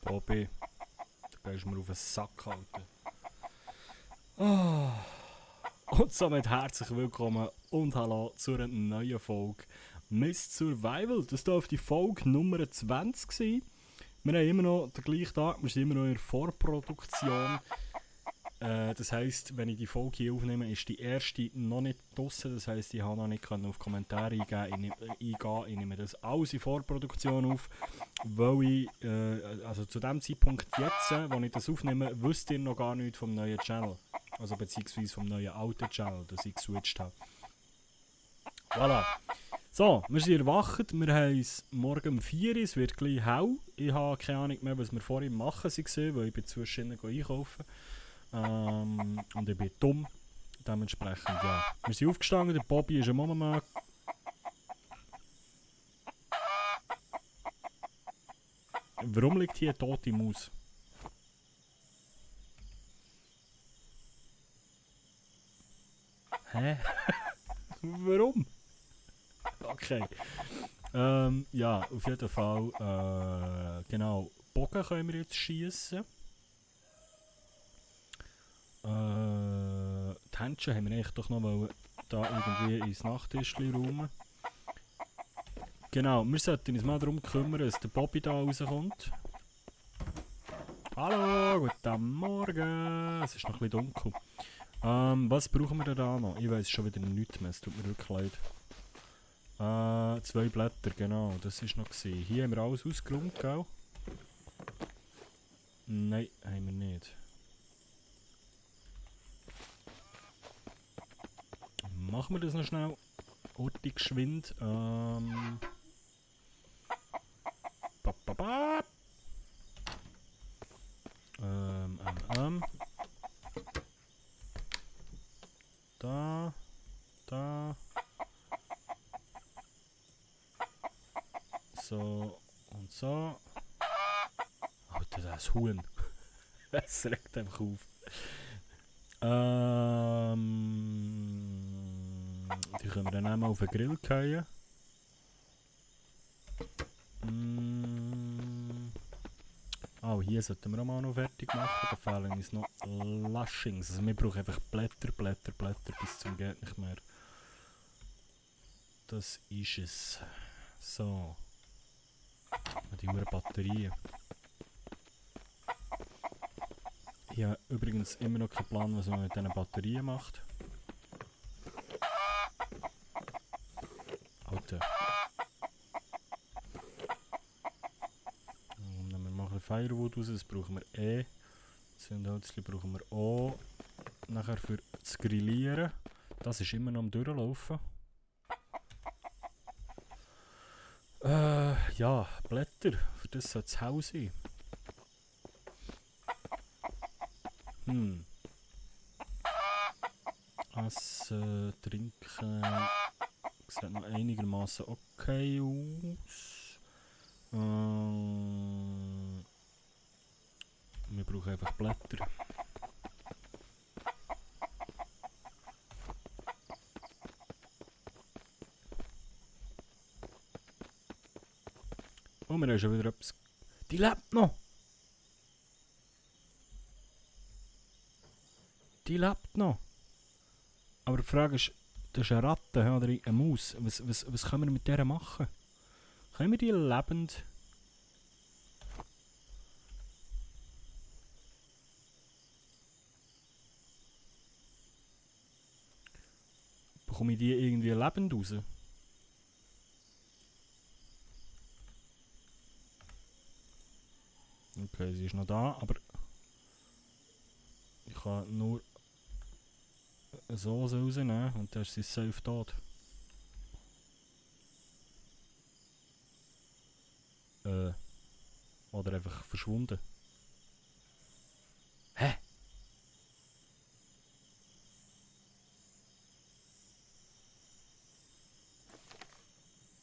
Bobby, du gehst mir auf den Sack halten. Ah. Und somit herzlich willkommen und hallo zu einer neuen Folge Mist Survival. Das dürfte Folge Nummer 20 sein. Wir haben immer noch den gleichen Tag, wir sind immer noch in der Vorproduktion. Das heisst, wenn ich die Folge hier aufnehme, ist die erste noch nicht draussen. Das heisst, ich habe noch nicht auf Kommentare eingehen. Ich nehme das alles in Vorproduktion auf, weil ich, also zu dem Zeitpunkt jetzt, wo ich das aufnehme, wisst ihr noch gar nichts vom neuen Channel. Also beziehungsweise vom neuen alten Channel, das ich geswitcht habe. Voilà. So, wir sind erwacht, wir haben es morgen um 4 Uhr, es wird gleich hell. Ich habe keine Ahnung mehr, was wir vorhin machen waren, weil ich bin zwischendurch einkaufen. Und ich bin dumm. Dementsprechend, ja. Wir sind aufgestanden, der Bobby ist am Moment. Warum liegt hier eine tote Maus? Hä? Warum? Okay. Ja, auf jeden Fall. Genau. Bogen können wir jetzt schiessen. Die Händchen haben wir eigentlich doch noch da irgendwie ins Nachttischchen räumen. Genau, wir sollten uns mal darum kümmern, dass der Bobby da rauskommt. Hallo, guten Morgen. Es ist noch ein bisschen dunkel. Was brauchen wir denn da noch? Ich weiß schon wieder nichts mehr, es tut mir wirklich leid. 2 Blätter, genau, das war noch gewesen. Hier haben wir alles ausgeräumt, gell? Nein, haben wir nicht. Machen wir das noch schnell. Ortig geschwind. Da. So und so. Alter, das Huhn. Es regt einfach auf. Die können wir dann einmal auf den Grill fallen. Oh, hier sollten wir auch mal noch fertig machen. Da fehlen uns noch Lashings. Also wir brauchen einfach Blätter bis zum geht nicht mehr. Das ist es. So. Die Uhr Batterien. Ich habe übrigens immer noch keinen Plan, was man mit diesen Batterien macht. Alter. Nehmen wir mal ein Firewood raus, das brauchen wir eh. Zündhölzchen brauchen wir auch. Nachher für das Grillieren. Das ist immer noch am Durchlaufen. Ja, Blätter. Für das soll es hell sein. Essen, trinken. Sieht noch einigermaßen okay aus. Wir brauchen einfach Blätter. Oh, wir haben schon wieder etwas. Die lebt noch! Die lebt noch! Aber die Frage ist, das ist eine Ratte oder eine Maus. Was können wir mit der machen? Können wir die lebend... Bekomme ich die irgendwie lebend raus? Okay, sie ist noch da, aber... Ich kann nur... so rausnehmen und dann ist sie safe tot. Oder einfach verschwunden. Hä?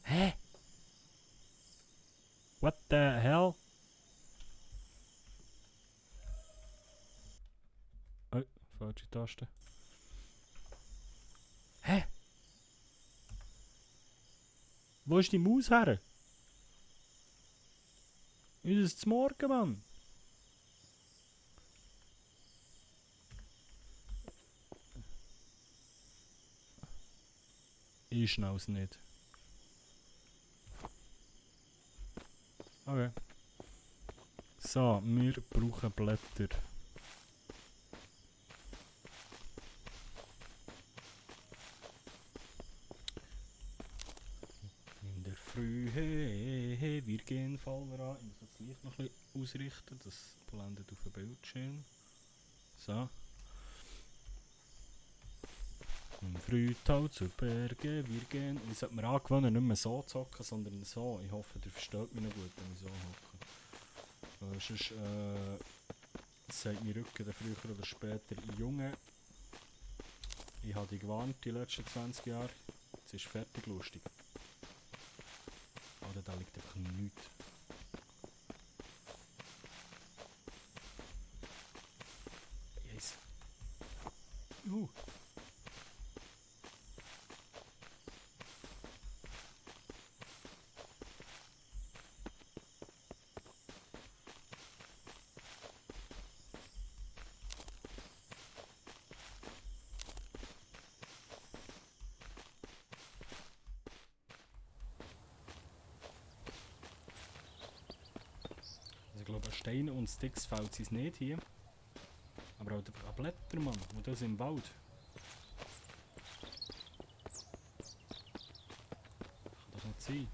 Hä? What the hell? Oh, falsche Taste. Hä? Wo ist die Maus her? Ist es zum Morgen, Mann? Die schnell nicht. Okay. So, wir brauchen Blätter. In der Frühe, wir gehen voller an. Ich muss das Licht noch ein bisschen ausrichten, das blendet auf dem Bildschirm. So. Im Frühtau zu Berge, wir gehen. Ich sollte mir angewöhnen, nicht mehr so zu hocken, sondern so. Ich hoffe, ihr versteht mich noch gut, wenn ich so hocke. Sonst sagt mein Rücken dann früher oder später, Junge, ich habe dich gewarnt die letzten 20 Jahre, jetzt ist fertig lustig. Oder da liegt einfach nichts. Yes. Ich glaube, an Steinen und Sticks fällt es nicht hier. Aber halt einfach an Blätter, Mann. Und das im Wald. Kann das nicht sein.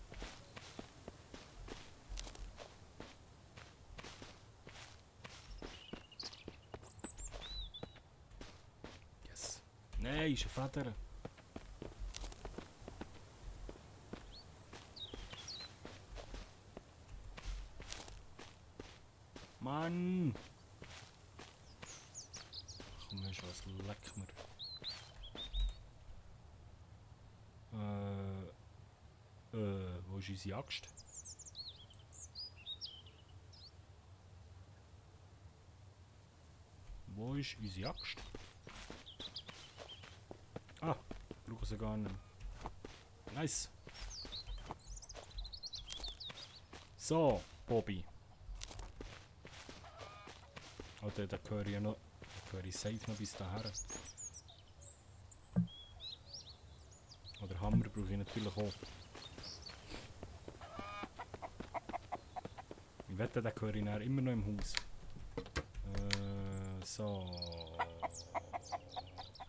Yes. Nein, ist eine Feder. Mann! Komm, weißt du was, leck mir. Wo ist unsere Axt? Wo ist unsere Axt? Ah, brauche sie gar nicht. Nice! So, Bobby. Oh, da gehöre ich ja noch. Da gehöre ich safe noch bis daher. Oder Hammer brauche ich natürlich auch. Ich wette, den gehöre ich dann immer noch im Haus. So.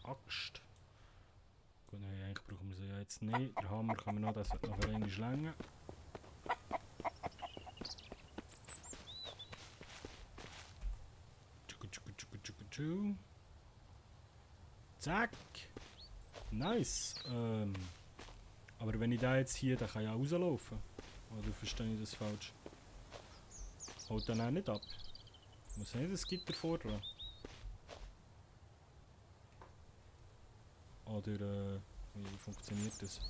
Axt. Gut, nein, eigentlich brauchen wir sie ja jetzt nicht. Der Hammer kann man noch, das wird noch für eine Schlange. Zack! Nice! Aber wenn ich da jetzt hier, dann kann ich auch rauslaufen. Oder verstehe ich das falsch? Haut dann auch nicht ab. Muss nicht das Gitter fordern. Oder wie funktioniert das?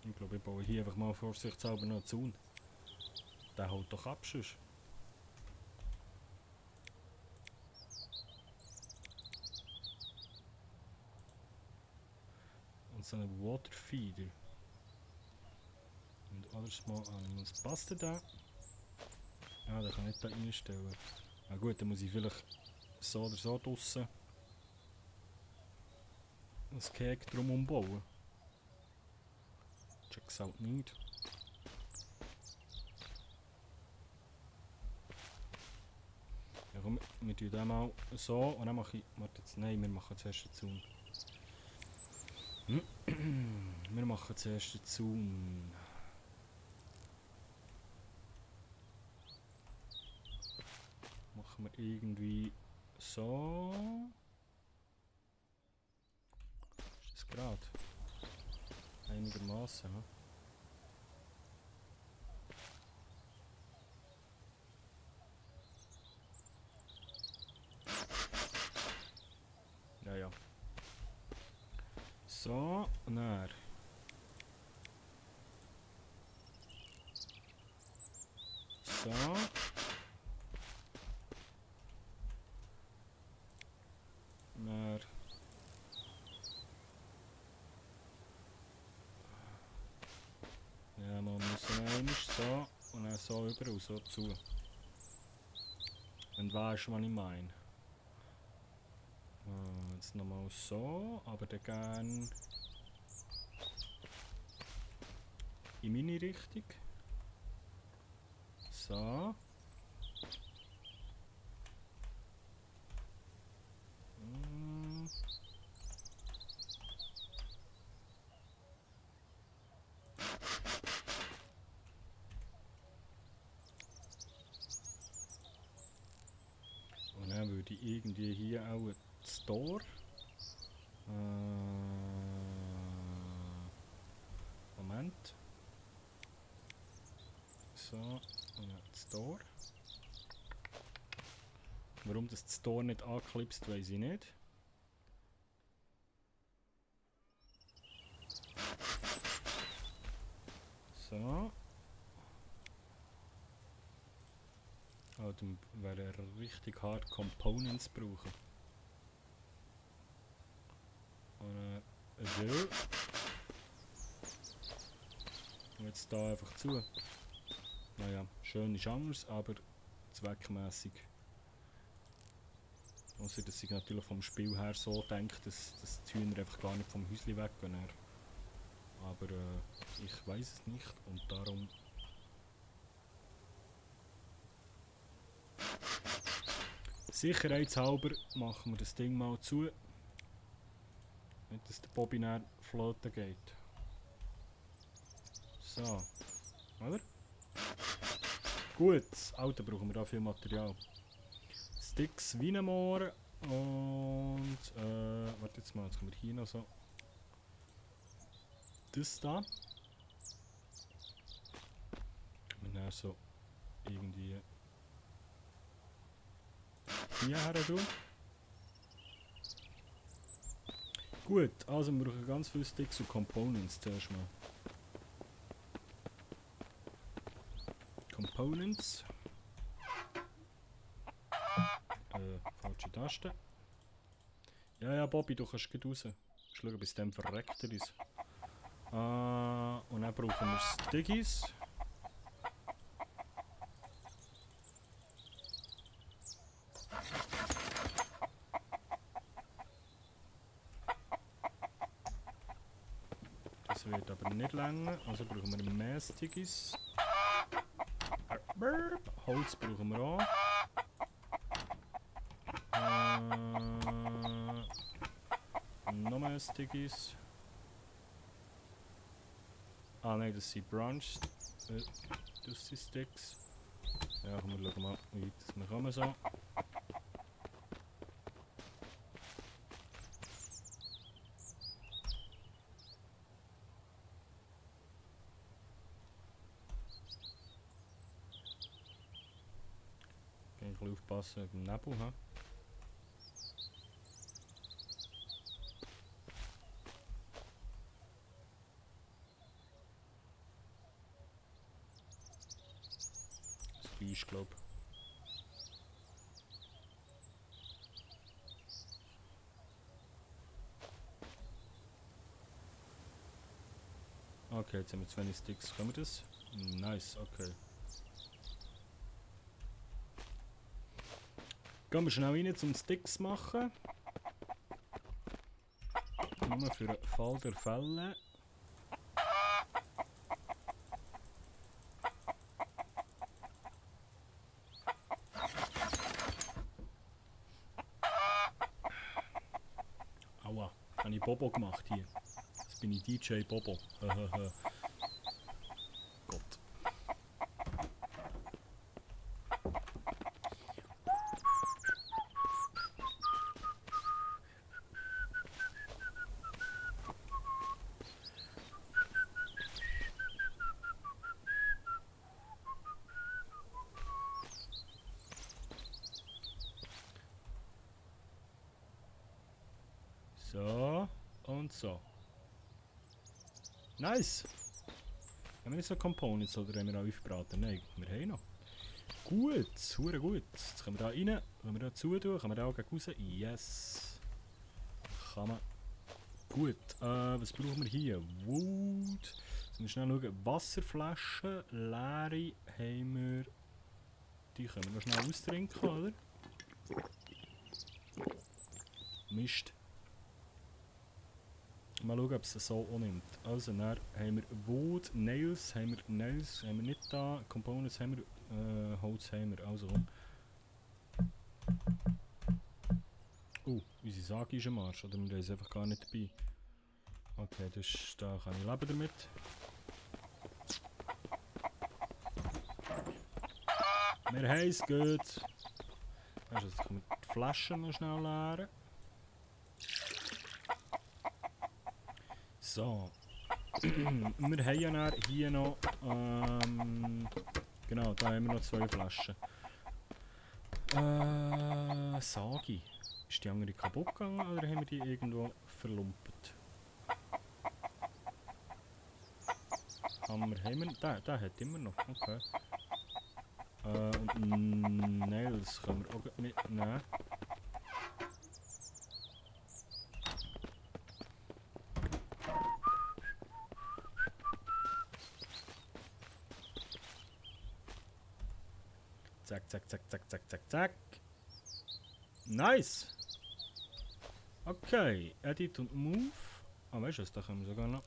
Ich glaube, ich baue hier einfach mal vorsichtshalber noch einen Zaun. Der haut doch ab, sonst. Und so einen Waterfeeder. Und other small animals. Passt der da? Ja, den kann ich da reinstellen. Na gut, dann muss ich vielleicht so oder so draussen das Keg drum umbauen. Check's halt nicht. Ja komm, wir tun den mal so und dann mache ich... Warte jetzt, nein, wir machen zuerst den Zaun. Wir machen zuerst den Zaun. Machen wir irgendwie so. Ist das gerade? Einigermaßen, hm? Ja, ja. So, und dann. So. Dann. Ja, man muss einmal so und dann so über und so zu. Wenn du weißt, was ich meine. Jetzt nochmal so, aber dann gerne in meine Richtung. So. Und dann würde ich irgendwie hier auch ein Store. Moment. So, und dann das Tor. Warum das Tor nicht angeklipst, weiß ich nicht. So. Oh, dann wäre richtig hart Components brauchen. Und so. Und jetzt da einfach zu. Naja, schön ist anders, aber zweckmäßig. Außer dass ich natürlich vom Spiel her so denke, dass die Hühner einfach gar nicht vom Häuschen weggehen. Aber ich weiß es nicht und darum. Sicherheitshalber machen wir das Ding mal zu. Nicht, dass der Bobby dann floaten geht. So. Oder? Gut, Auto brauchen wir dafür Material. Sticks Wienemore und warte jetzt mal, jetzt kommen wir hier noch so. Das da. Und dann so irgendwie hierher tun. Gut, also wir brauchen ganz viele Sticks und Components zuerst mal. Components. Falsche Taste. Ja, Bobby, du kannst gleich raus. Schauen, bis dem verreckt er ist. Und dann brauchen wir Stickies. Das wird aber nicht länger, also brauchen wir mehr Stickies. Holz brauchen wir auch. Noch mehr Stickies. Ah nein, das sind Branch. Das sind Sticks. Ja, komm, wir schauen mal, wie weit wir kommen so. Ein bisschen aufpassen mit dem Nebel. He? Das Fleisch, glaube ich. Okay, jetzt haben wir 20 Sticks. Können wir das? Nice, okay. Gehen wir schnell rein zum Sticks machen. Nur für den Fall der Fälle. Aua, habe ich Bobo gemacht hier. Jetzt bin ich DJ Bobo. Gott. So und so. Nice! Haben wir nicht so Components oder haben wir auch aufgebraten? Nein, wir haben noch. Gut, super gut. Jetzt können wir da rein, können wir da zu tun, können wir da auch gegen raus. Yes! Kann man. Gut, was brauchen wir hier? Wood. Jetzt müssen wir schnell schauen. Wasserflaschen, leere haben wir. Die können wir noch schnell austrinken, oder? Mist. Mal schauen, ob es so auch nimmt. Also, dann haben wir Wood, Nails haben wir nicht da, Components haben wir, Holz haben wir, also komm. Unsere Sage ist am Arsch, oder wir haben es einfach gar nicht dabei. Okay, da kann ich leben damit. Wir haben es gut. Also, jetzt können wir die Flaschen noch schnell leeren. So. Wir haben ja hier noch, genau, da haben wir noch 2 Flaschen. Sagi. Ist die andere kaputt gegangen oder haben wir die irgendwo verlumpet? Hammer haben wir, der hat immer noch, okay. Und Nails können wir auch mitnehmen. Zack, zack, zack, zack, zack, zack, zack. Nice! Okay, Edit und Move. Ah, weißt du was, da können wir sogar noch.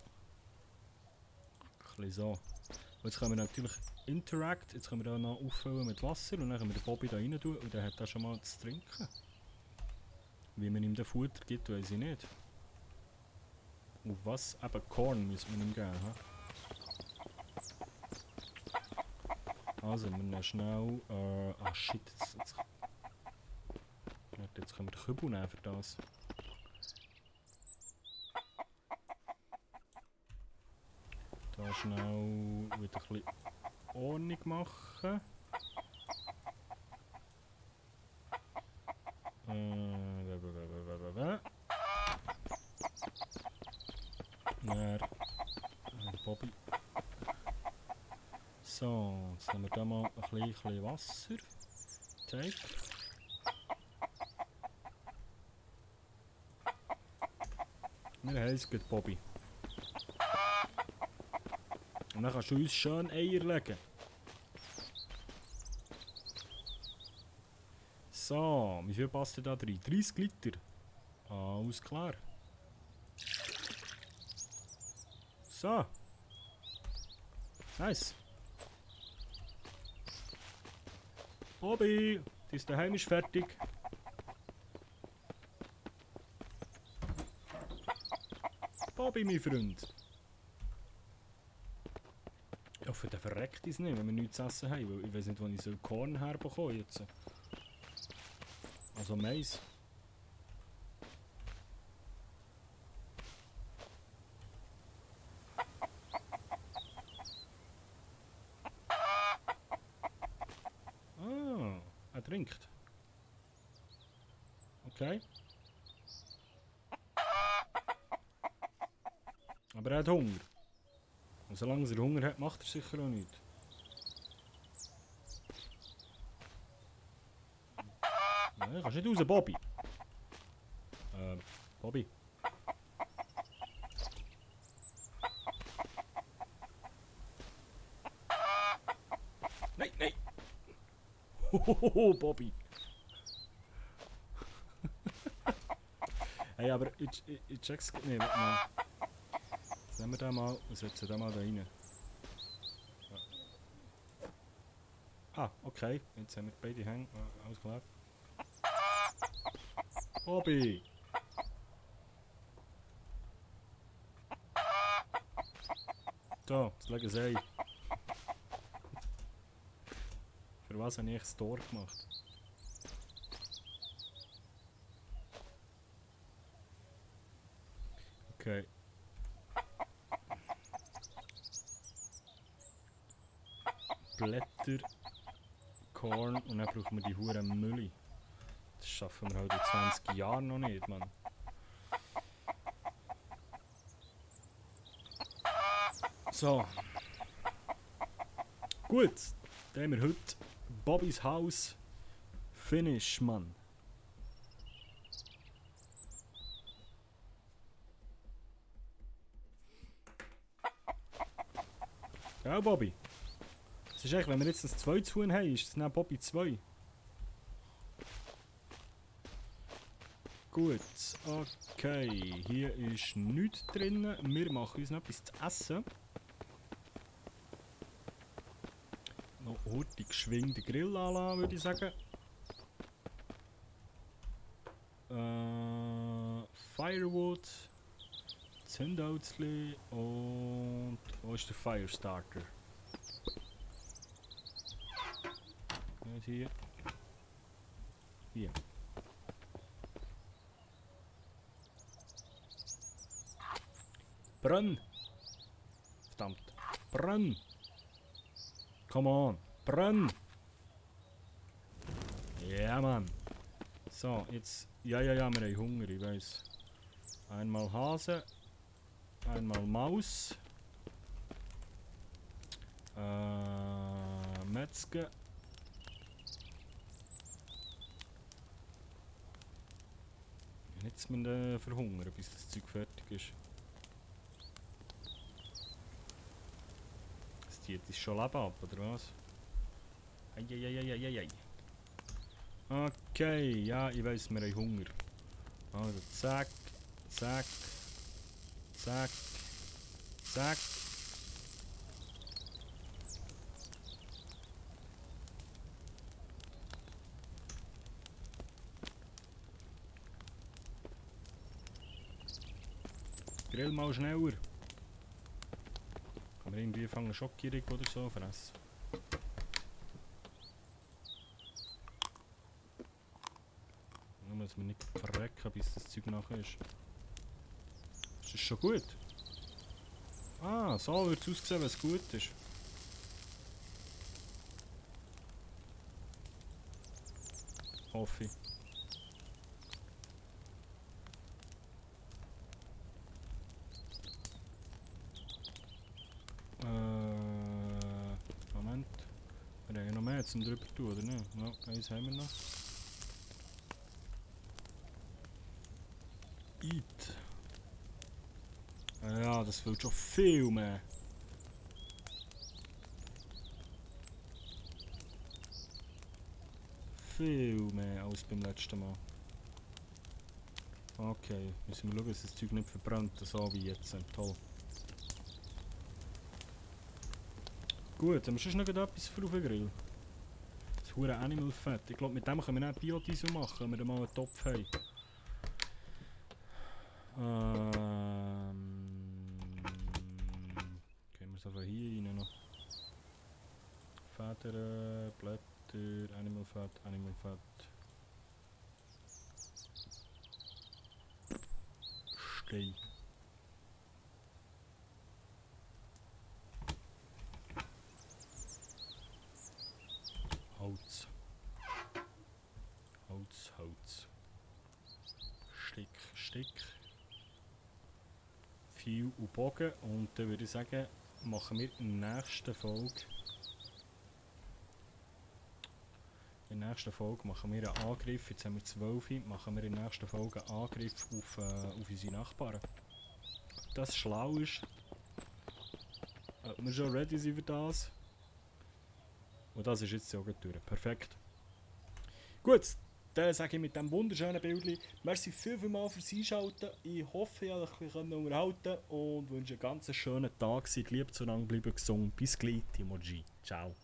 Ein bisschen so. Und jetzt können wir natürlich Interact, jetzt können wir da noch auffüllen mit Wasser und dann können wir den Bobby da rein tun und der hat da schon mal zu trinken. Wie man ihm den Futter gibt, weiß ich nicht. Und was? Eben Korn müssen wir ihm geben. Also, wir nehmen schnell. Ah shit, jetzt können wir den Kübel nehmen für das. Da schnell wieder ein bisschen Ordnung machen. Bobby. So, jetzt nehmen wir da mal ein bisschen Wasser. Take. Wir haben es gut, Bobby. Und dann kannst du uns schön Eier legen. So, wie viel passt da drin? 30 Liter. Alles klar. So. Nice. Bobby, dein Daheim ist fertig. Bobby, mein Freund. Ich hoffe, der verreckt es nicht, wenn wir nichts zu essen haben, weil ich weiß nicht, wo ich so Korn herbekomme jetzt. Also Mais. Ah, er trinkt. Okay. Aber er hat Hunger. Und solange er Hunger hat, macht er sicher auch nichts. Nein, kannst nicht raus, Bobby. Bobby. Nein, nein! Hohoho, Bobby. Hey, aber ich check's nicht. Warte mal. Nehmen wir den mal und setzen den mal da rein. Ja. Ah, okay. Jetzt haben wir beide Hänge. Alles klar. Bobby! So, jetzt legen sie ein. Für was habe ich das Tor gemacht? Okay. Blätter, Korn und dann brauchen wir die huren Mülle. Das schaffen wir halt in 20 Jahren noch nicht, Mann. So. Gut, dann haben wir heute Bobbys Haus Finish, Mann. Gell, Bobby? Das ist echt, wenn wir jetzt das 2 zu tun haben, ist das dann Bobby 2. Gut, okay. Hier ist nichts drin. Wir machen uns noch etwas zu essen. Noch hurtig geschwind den Grill anlassen, würde ich sagen. Firewood, Zündholzli und wo ist der Firestarter? Nicht hier. Hier. Brenn! Verdammt. Brenn! Come on. Brenn! Ja, Mann. So, jetzt... Ja, wir haben Hunger, ich weiss. Einmal Hase. Einmal Maus. Metzger. Jetzt müssen wir verhungern, bis das Zeug fertig ist. Das zieht uns schon Leben ab, oder was? Eieieiei. Okay, ja, ich weiss, wir haben Hunger. Also zack, zack, zack, zack. Grill mal schneller. Kann man irgendwie fangen Schockierig oder so fressen? Nur dass wir nicht verrecken, bis das Zeug nachher ist. Ist das schon gut? Ah, so wird es aussehen, wenn es gut ist. Hoffe ich. Moment. Wir haben ja noch mehr zum drüber tun, oder nicht? Ja, eins haben wir noch. Eat. Ja, das will schon viel mehr. Viel mehr als beim letzten Mal. Okay, müssen wir schauen, dass das Zeug nicht verbrennt, so wie jetzt. Toll. Gut, haben wir schon noch etwas für auf den Grill? Das hure Animal Fett. Ich glaube, mit dem können wir auch Biodiesel machen, wenn wir dann mal einen Topf haben. Gehen wir so von hier rein noch. Federn, Blätter, Animal Fett, Animal Fett. Stein. Holz. Holz, Holz. Stick. Pfeil und Bogen. Und dann würde ich sagen, machen wir in der nächsten Folge. In der nächsten Folge machen wir einen Angriff. Jetzt haben wir 12. Machen wir in der nächsten Folge einen Angriff auf unsere Nachbarn. Ob das schlau ist. Ob wir schon ready sind für das. Und das ist jetzt sogar durch. Perfekt. Gut, dann sage ich mit diesem wunderschönen Bild, merci vielmals fürs Einschalten. Ich hoffe, ihr könnt euch unterhalten und wünsche einen ganz schönen Tag. Seid lieb zueinander, bleibt gesund. Bis gleich, Timoji. Ciao.